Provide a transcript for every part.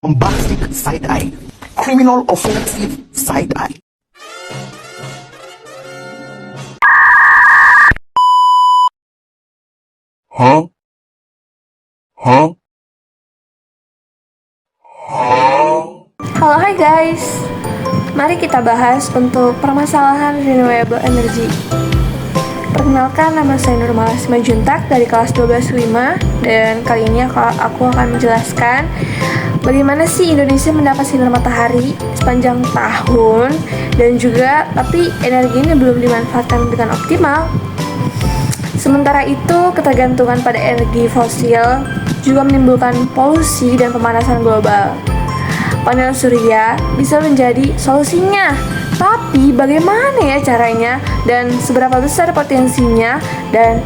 bombastic side-eye, criminal offensive side-eye. Huh? Huh? Halo, hai guys. Mari kita bahas untuk permasalahan renewable energy. Perkenalkan, nama saya Nurmala Simanjuntak dari kelas 12 dan kali ini aku akan menjelaskan bagaimana sih Indonesia mendapat sinar matahari sepanjang tahun dan juga tapi energi ini belum dimanfaatkan dengan optimal. Sementara itu, ketergantungan pada energi fosil juga menimbulkan polusi dan pemanasan global. Panel surya bisa menjadi solusinya, tapi bagaimana ya caranya dan seberapa besar potensinya? Dan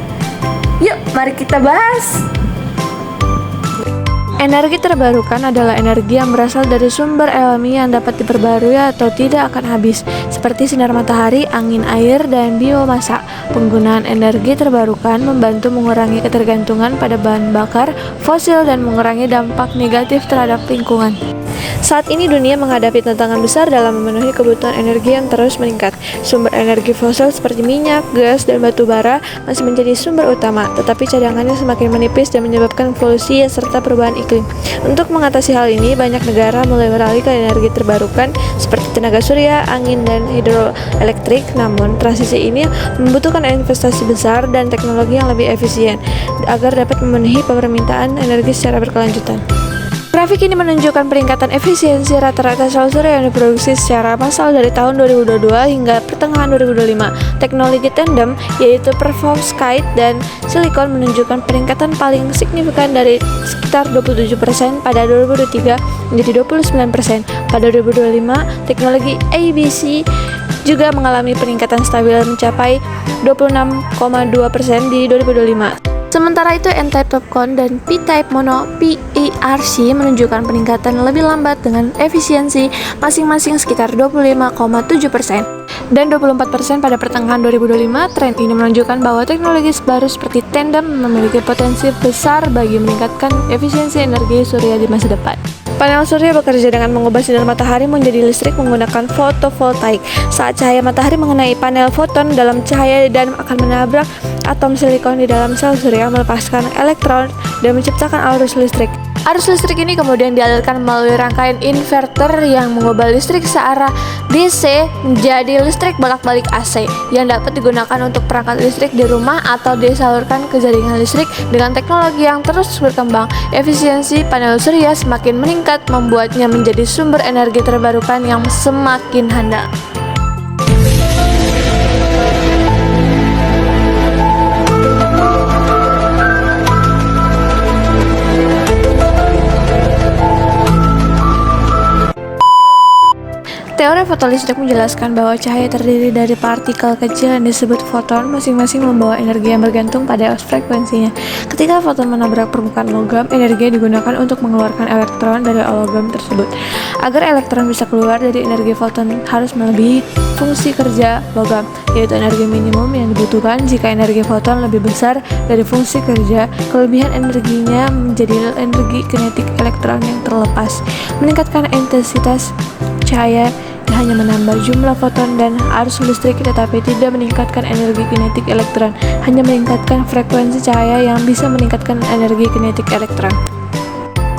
yuk, mari kita bahas. Energi terbarukan adalah energi yang berasal dari sumber alami yang dapat diperbarui atau tidak akan habis, seperti sinar matahari, angin, air, dan biomasa. Penggunaan energi terbarukan membantu mengurangi ketergantungan pada bahan bakar fosil dan mengurangi dampak negatif terhadap lingkungan. Saat ini dunia menghadapi tantangan besar dalam memenuhi kebutuhan energi yang terus meningkat. Sumber energi fosil seperti minyak, gas, dan batu bara masih menjadi sumber utama, tetapi cadangannya semakin menipis dan menyebabkan polusi serta perubahan iklim. Untuk mengatasi hal ini, banyak negara mulai beralih ke energi terbarukan seperti tenaga surya, angin, dan hidroelektrik. Namun, transisi ini membutuhkan investasi besar dan teknologi yang lebih efisien agar dapat memenuhi permintaan energi secara berkelanjutan. Grafik ini menunjukkan peningkatan efisiensi rata-rata sel surya yang diproduksi secara massal dari tahun 2022 hingga pertengahan 2025. Teknologi tandem yaitu perovskite dan silikon menunjukkan peningkatan paling signifikan dari sekitar 27% pada 2023 menjadi 29% pada 2025. Teknologi ABC juga mengalami peningkatan stabil mencapai 26,2% di 2025. Sementara itu, N-type TOPCon dan P-type mono PERC menunjukkan peningkatan lebih lambat dengan efisiensi masing-masing sekitar 25,7% dan 24% pada pertengahan 2025. Tren ini menunjukkan bahwa teknologi baru seperti tandem memiliki potensi besar bagi meningkatkan efisiensi energi surya di masa depan. Panel surya bekerja dengan mengubah sinar matahari menjadi listrik menggunakan fotovoltaik. Saat cahaya matahari mengenai panel foton dalam cahaya dan akan menabrak atom silikon di dalam sel surya, melepaskan elektron dan menciptakan arus listrik. Arus listrik ini kemudian dialirkan melalui rangkaian inverter yang mengubah listrik searah DC menjadi listrik bolak-balik AC yang dapat digunakan untuk perangkat listrik di rumah atau disalurkan ke jaringan listrik. Dengan teknologi yang terus berkembang, efisiensi panel surya semakin meningkat, membuatnya menjadi sumber energi terbarukan yang semakin handal. Teori fotolistrik menjelaskan bahwa cahaya terdiri dari partikel kecil yang disebut foton, masing-masing membawa energi yang bergantung pada frekuensinya. Ketika foton menabrak permukaan logam, energi digunakan untuk mengeluarkan elektron dari logam tersebut. Agar elektron bisa keluar dari energi foton harus melebihi fungsi kerja logam, yaitu energi minimum yang dibutuhkan. Jika energi foton lebih besar dari fungsi kerja, kelebihan energinya menjadi energi kinetik elektron yang terlepas. Meningkatkan intensitas cahaya hanya menambah jumlah foton dan arus listrik, tetapi tidak meningkatkan energi kinetik elektron, hanya meningkatkan frekuensi cahaya yang bisa meningkatkan energi kinetik elektron.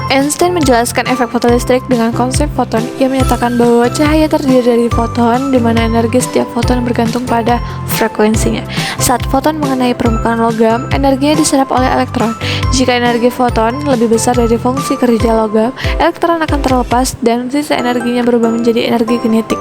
Einstein menjelaskan efek fotolistrik dengan konsep foton. Ia menyatakan bahwa cahaya terdiri dari foton, di mana energi setiap foton bergantung pada frekuensinya. Saat foton mengenai permukaan logam, energinya diserap oleh elektron. Jika energi foton lebih besar dari fungsi kerja logam, elektron akan terlepas dan sisa energinya berubah menjadi energi kinetik.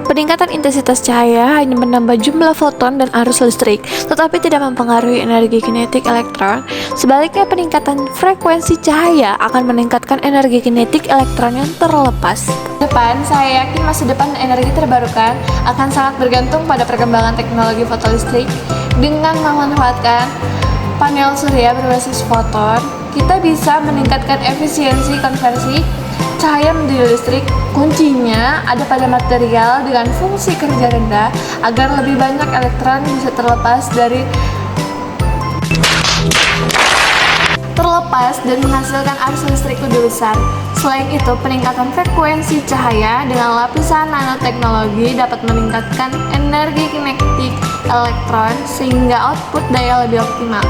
Peningkatan intensitas cahaya hanya menambah jumlah foton dan arus listrik, tetapi tidak mempengaruhi energi kinetik elektron. Sebaliknya, peningkatan frekuensi cahaya akan meningkatkan energi kinetik elektron yang terlepas. Depan, saya yakin masa depan energi terbarukan akan sangat bergantung pada perkembangan teknologi fotolistrik. Dengan memanfaatkan panel surya berbasis foton, kita bisa meningkatkan efisiensi konversi cahaya menjadi listrik. Kuncinya ada pada material dengan fungsi kerja rendah agar lebih banyak elektron bisa terlepas dan menghasilkan arus listrik lebih besar. Selain itu, peningkatan frekuensi cahaya dengan lapisan nanoteknologi dapat meningkatkan energi kinetik elektron sehingga output daya lebih optimal.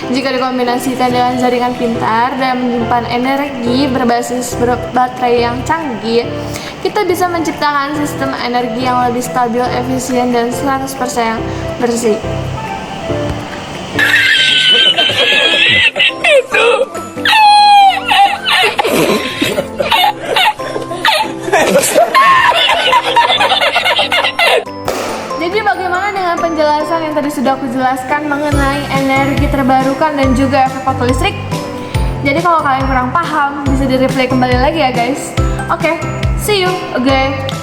Jika dikombinasikan dengan jaringan pintar dan menyimpan energi berbasis baterai yang canggih, kita bisa menciptakan sistem energi yang lebih stabil, efisien, dan 100% bersih. Jadi bagaimana dengan penjelasan yang tadi sudah aku jelaskan mengenai energi terbarukan dan juga efek foto listrik? Jadi kalau kalian kurang paham, bisa di-replay kembali lagi ya guys. Oke, see you again.